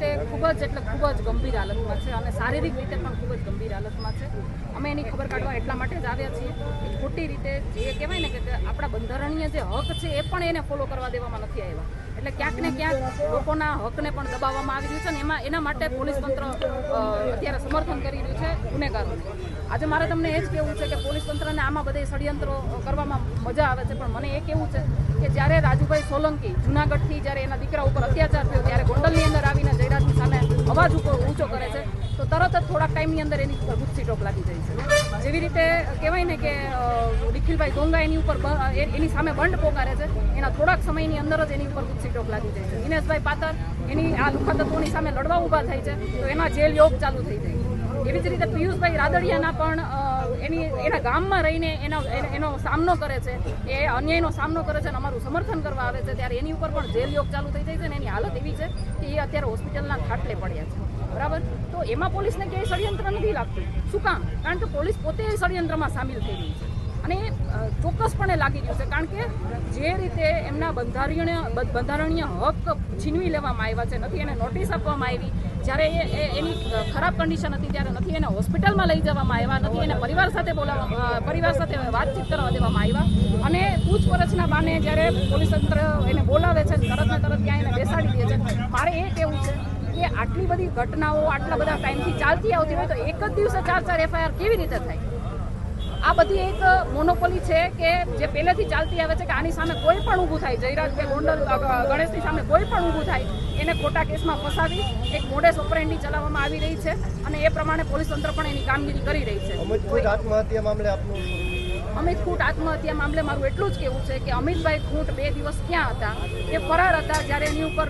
રીતે ખૂબ જ ગંભીર હાલતમાં છે અને શારીરિક રીતે પણ ખૂબ જ ગંભીર હાલતમાં છે. અમે એની ખબર કાઢવા એટલા માટે જ આવ્યા છીએ કે ખોટી રીતે જે કહેવાય ને કે આપણા બંધારણીય જે હક છે એ પણ એને ફોલો કરવા દેવામાં નથી આવ્યા. એટલે ક્યાંક ને ક્યાંક લોકોના હકને પણ દબાવવામાં આવી રહ્યું છે અને એના માટે પોલીસ તંત્ર અત્યારે સમર્થન કરી રહ્યું છે ગુનેગારોને. આજે મારે તમને એ જ કહેવું છે કે પોલીસ તંત્રને આમાં બધે ષડયંત્રો કરવામાં મજા આવે છે, પણ મને એ કહેવું છે કે જ્યારે રાજુભાઈ સોલંકી જૂનાગઢથી જ્યારે એના દીકરા ઉપર અત્યાચાર થયો ત્યારે ગોંડલની અંદર આવીને જયરાજની સામે અવાજ ઊંચો કરે છે તો તરત જ થોડાક ટાઈમની અંદર એની ઉપર ગુસ્સી ટોક લાગી જાય છે. જેવી રીતે કહેવાય ને કે નિખિલભાઈ ડોંગા એની સામે બંધ પોકારે છે, એના થોડાક સમયની અંદર જ એની ઉપર ગુસ્સી ટોક લાગી જાય છે. દિનેશભાઈ પાતર એની આ લુખા તત્વોની સામે લડવા ઊભા થાય છે તો એના જેલ યોગ ચાલુ થઈ જાય. એવી જ રીતે પિયુષભાઈ રાદડિયાના પણ એના ગામમાં રહીને એનો સામનો કરે છે, એ અન્યાયનો સામનો કરે છે અને અમારું સમર્થન કરવા આવે છે ત્યારે એની ઉપર પણ જેલ યોગ ચાલુ થઈ જાય છે અને એની હાલત એવી છે કે એ અત્યારે હોસ્પિટલના ખાટલે પડ્યા છે. બરાબર, તો એમાં પોલીસને ક્યાંય ષડયંત્ર નથી લાગતું. શું કામ? કારણ કે પોલીસ પોતે ષડયંત્રમાં સામેલ થઈ રહી છે અને ચોક્કસપણે લાગી રહ્યું છે. કારણ કે જે રીતે એમના બંધારણીય હક છીનવી લેવામાં આવ્યા છે, નથી એને નોટિસ આપવામાં આવી, જ્યારે એની ખરાબ કન્ડિશન હતી ત્યારે નથી એને હોસ્પિટલમાં લઈ જવામાં આવ્યા, નથી એને પરિવાર સાથે વાતચીત કરવા દેવામાં આવ્યા અને પૂછપરછના બાને જ્યારે પોલીસ તંત્ર એને બોલાવે છે તરત ને તરત ત્યાં એને બેસાડી દે છે. મારે એ કહેવું છે કે આટલી બધી ઘટનાઓ આટલા બધા ટાઈમથી ચાલતી આવતી હોય તો એક જ દિવસે 4 FIR કેવી રીતે થાય? આ બધી એક મોનોપોલી છે કે જે પહેલેથી ચાલતી આવે છે કે આની સામે કોઈ પણ ઊભું થાય, જયરાજ કે ગોંડલ ગણેશની સામે કોઈ પણ ઊભું થાય એને ખોટા કેસમાં ફસાવી એક મોડેસ ઓપરેન્ડી ચલાવવામાં આવી રહી છે અને એ પ્રમાણે પોલીસ તંત્ર પણ એની કામગીરી કરી રહી છે. અમિત ખૂંટ આત્મહત્યા મામલે મારું એટલું જ કહેવું છે કે અમિતભાઈ ખૂંટ 2 દિવસ ક્યાં હતા? એ ફરાર હતા. જ્યારે એની ઉપર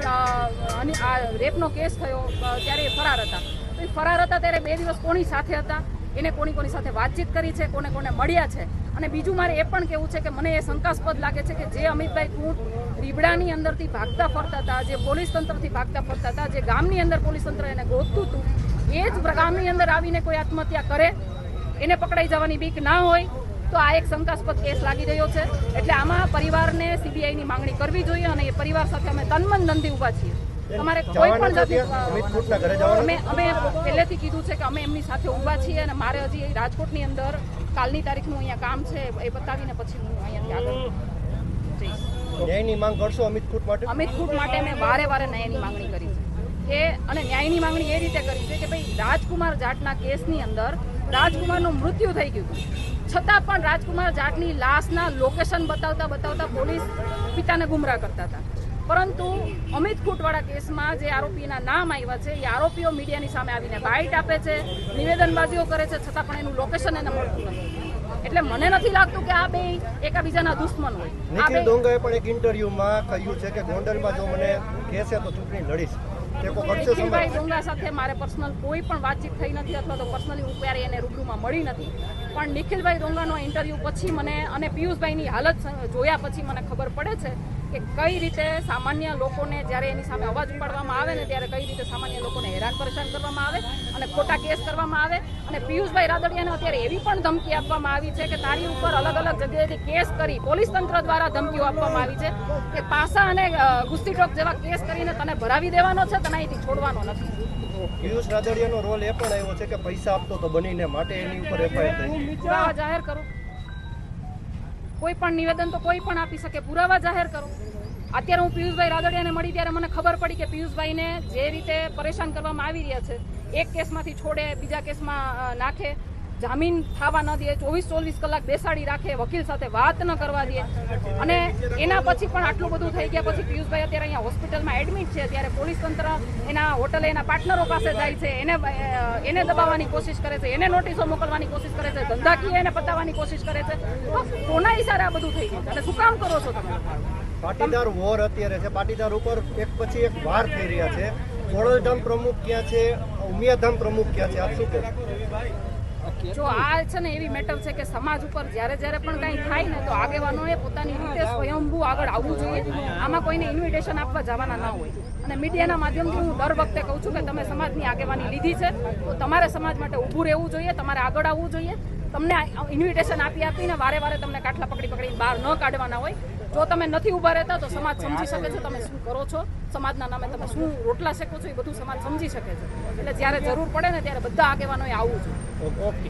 આ રેપનો કેસ થયો ત્યારે એ ફરાર હતા. તો એ ફરાર હતા ત્યારે 2 દિવસ કોની સાથે હતા, એને કોની સાથે વાતચીત કરી છે, કોને મળ્યા છે? અને બીજું મારે એ પણ કહેવું છે કે મને એ શંકાસ્પદ લાગે છે કે જે અમિતભાઈ ખૂંટ રીબડાની અંદરથી ભાગતા ફરતા હતા, જે પોલીસ તંત્રથી ભાગતા ફરતા હતા, જે ગામની અંદર પોલીસ તંત્ર એને ગોતતું હતું, એ જ ગામની અંદર આવીને કોઈ આત્મહત્યા કરે, એને પકડાઈ જવાની બીક ના હોય તો આ એક શંકાસ્પદ કેસ લાગી રહ્યો છે. એટલે આમાં પરિવારને CBIની માંગણી કરવી જોઈએ અને એ પરિવાર સાથે અમે તનમન ધનથી ઊભા છીએ. તમારે કોઈ પણ અમે પહેલેથી કીધું છે કે અમે એમની સાથે ઊભા છીએ અને મારે હજી રાજકોટની અંદર કાલની તારીખનું અહીંયા કામ છે એ બતાવીને પછી હું અહીંયાથી આગળ જઈશ. ન્યાયની માંગ કરશો અમિત ખૂંટ માટે? અમિત ખૂંટ માટે અમે વારે ન્યાયની માંગણી કરી છે અને ન્યાયની માંગણી એ રીતે કરી છે કે ભાઈ રાજકુમાર જાટના કેસની અંદર રાજકુમારનું મૃત્યુ થઈ ગયું છતાં પણ રાજકુમાર જાટની લાશના લોકેશન બતાવતા પોલીસ પિતાને ગુમરાહ કરતા હતા. પરંતુ અમિત ખૂંટવાળા કેસમાં જે આરોપીના નામ આવ્યા છે એ આરોપીઓ મીડિયાની સામે આવીને બાઇટ આપે છે, નિવેદનબાજીઓ કરે છે, છતાં પણ એનું લોકેશન એને મળતું નથી. એટલે મને નથી લાગતું કે આ બે એકાબીજાના દુશ્મન હોય. નિખિલ ડોંગાએ પણ એક ઇન્ટરવ્યુમાં કહ્યું છે કે ગોંડલમાં જો મને કહેશે તો ચૂંટણી લડીશ. નિખિલભાઈ ડોંગા સાથે મારે પર્સનલ કોઈ પણ વાતચીત થઈ નથી અથવા તો પર્સનલી હું ક્યારે એને રૂબરૂમાં મળી નથી. પણ નિખિલભાઈ ડોંગાનો ઇન્ટરવ્યૂ પછી મને અને પિયુષભાઈની હાલત જોયા પછી મને ખબર પડે છે કે કઈ રીતે સામાન્ય લોકોને જ્યારે એની સામે અવાજ ઉપાડવામાં આવે ને ત્યારે કઈ રીતે સામાન્ય લોકોને હેરાન પરેશાન કરવામાં આવે અને ખોટા કેસ કરવામાં આવે. અને પિયુષભાઈ રાદડિયાને અત્યારે એવી પણ ધમકી આપવામાં આવી છે કે તારી ઉપર અલગ અલગ જગ્યાએથી કેસ કરી પોલીસ તંત્ર દ્વારા ધમકીઓ આપવામાં આવી છે કે પાસા અને ગુસ્તીટોક જેવા કેસ કરીને તને ભરાવી દેવાનો છે, તને અહીંથી છોડવાનો નથી. પિયુષ રાદડિયાનો રોલ એ પણ આવ્યો છે કે પૈસા આપતો તો બનીને માટે એની ઉપર FIR થઈ. પુરાવા જાહેર કરો. કોઈ પણ નિવેદન તો કોઈ પણ આપી શકે, પુરાવા જાહેર કરો. અત્યારે હું પિયુષભાઈ રાદડિયાને મળી ત્યારે મને ખબર પડી કે પિયુષભાઈને જે રીતે પરેશાન કરવામાં આવી રહ્યા છે, એક કેસમાંથી છોડે, બીજા કેસમાં નાખે, જામીન થવા ન દે, 24 કલાક બેસાડી રાખે, વકીલ સાથે વાત ન કરવા દે અને એના પછી પણ આટલું બધું થઈ ગયા પછી પિયુષભાઈ અત્યારે અહીંયા હોસ્પિટલમાં એડમિટ છે ત્યારે પોલીસ તંત્ર એના હોટલે એના પાર્ટનરો પાસે જાય છે, એને દબાવવાની કોશિશ કરે છે, એને નોટિસો મોકલવાની કોશિશ કરે છે, ધંધાકીય એને પતાવવાની કોશિશ કરે છે. કોના ઇશારે આ બધું થઈ ગયું અને શું કામ કરો છો તમે? પાટીદાર વોર અત્યારે છે, પાટીદાર ઉપર એક પછી એક વાર થઈ રહ્યા છે. ખોડલધામ પ્રમુખ ક્યાં છે, ઉમિયાધામ પ્રમુખ ક્યાં છે, આપ શું કહો? જો આ છે ને એવી મેટર છે કે સમાજ ઉપર જ્યારે પણ કંઈ થાય ને તો આગેવાનોએ પોતાની રીતે સ્વયંભૂ આગળ આવવું જોઈએ. આમાં કોઈને ઇન્વિટેશન આપવા જવાના ના હોય. અને મીડિયાના માધ્યમથી હું દર વખતે કહું છું કે તમે સમાજની આગેવાની લીધી છે તો તમારે સમાજ માટે ઊભું રહેવું જોઈએ, તમારે આગળ આવવું જોઈએ. તમને ઇન્વિટેશન આપીને વારે તમને કાટલા પકડીને બહાર ન કાઢવાના હોય. જો તમે નથી ઊભા રહેતા તો સમાજ સમજી શકે છે તમે શું કરો છો, સમાજના નામે તમે શું રોટલા શેકો છો, એ બધું સમાજ સમજી શકે છે. એટલે જ્યારે જરૂર પડે ને ત્યારે બધા આગેવાનોએ આવવું જોઈએ. ઓકે.